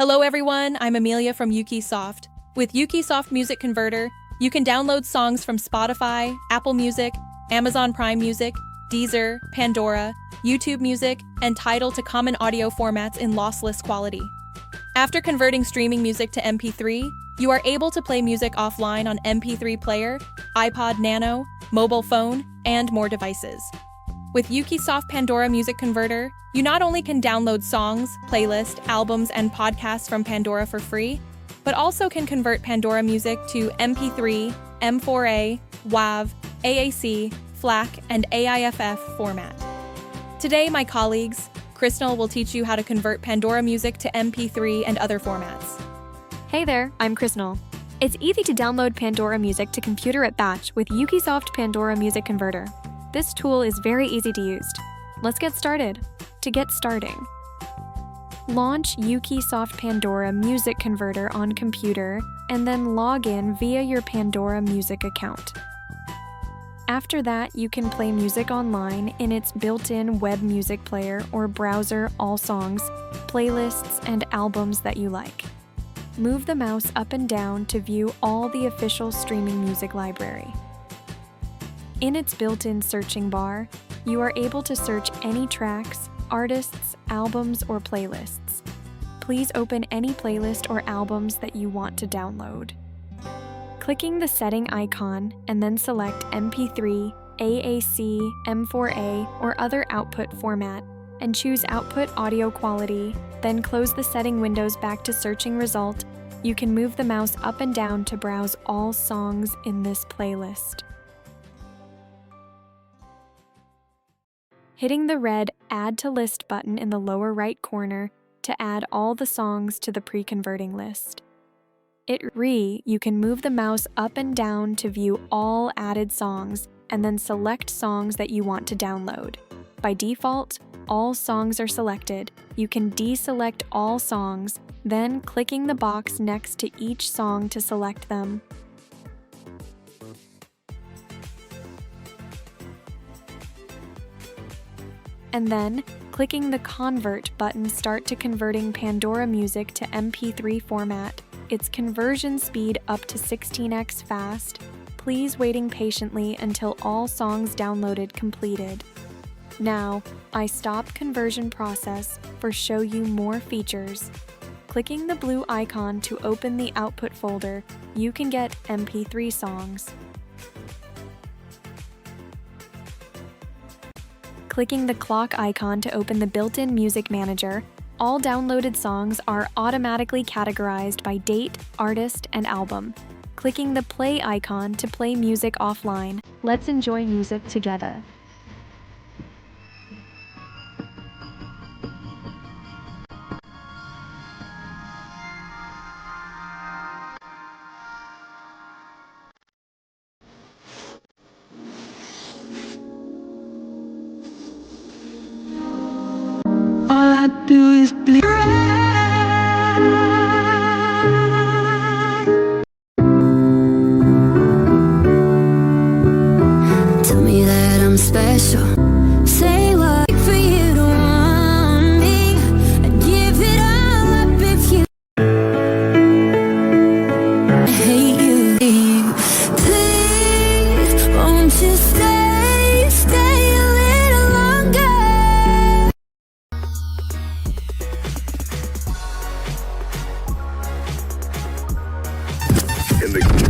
Hello everyone, I'm Amelia from UkeySoft. With UkeySoft Music Converter, you can download songs from Spotify, Apple Music, Amazon Prime Music, Deezer, Pandora, YouTube Music, and Tidal to common audio formats in lossless quality. After converting streaming music to MP3, you are able to play music offline on MP3 player, iPod Nano, mobile phone, and more devices. With UkeySoft Pandora Music Converter, you not only can download songs, playlists, albums, and podcasts from Pandora for free, but also can convert Pandora music to MP3, M4A, WAV, AAC, FLAC, and AIFF format. Today, my colleagues, Crystal will teach you how to convert Pandora music to MP3 and other formats. Hey there, I'm Crystal. It's easy to download Pandora music to computer at batch with UkeySoft Pandora Music Converter. This tool is very easy to use. Let's get started. To get starting, launch UkeySoft Pandora Music Converter on computer and then log in via your Pandora Music account. After that, you can play music online in its built-in web music player or browser all songs, playlists, and albums that you like. Move the mouse up and down to view all the official streaming music library. In its built-in searching bar, you are able to search any tracks, artists, albums, or playlists. Please open any playlist or albums that you want to download. Clicking the setting icon and then select MP3, AAC, M4A, or other output format, and choose Output Audio Quality, then close the setting windows back to searching result. You can move the mouse up and down to browse all songs in this playlist. Hitting the red Add to List button in the lower right corner to add all the songs to the pre-converting list. You can move the mouse up and down to view all added songs and then select songs that you want to download. By default, all songs are selected. You can deselect all songs, then clicking the box next to each song to select them. And then, clicking the Convert button start to converting Pandora music to MP3 format. Its conversion speed up to 16x fast. Please waiting patiently until all songs downloaded completed. Now, I stop conversion process for show you more features. Clicking the blue icon to open the output folder, you can get MP3 songs. Clicking the clock icon to open the built-in music manager, all downloaded songs are automatically categorized by date, artist, and album. Clicking the play icon to play music offline. Let's enjoy music together. All I do is bleed. Tell me that I'm special. Say what for you to want me. I'd give it all up if you I hate you. Please, won't you stay a little longer? In the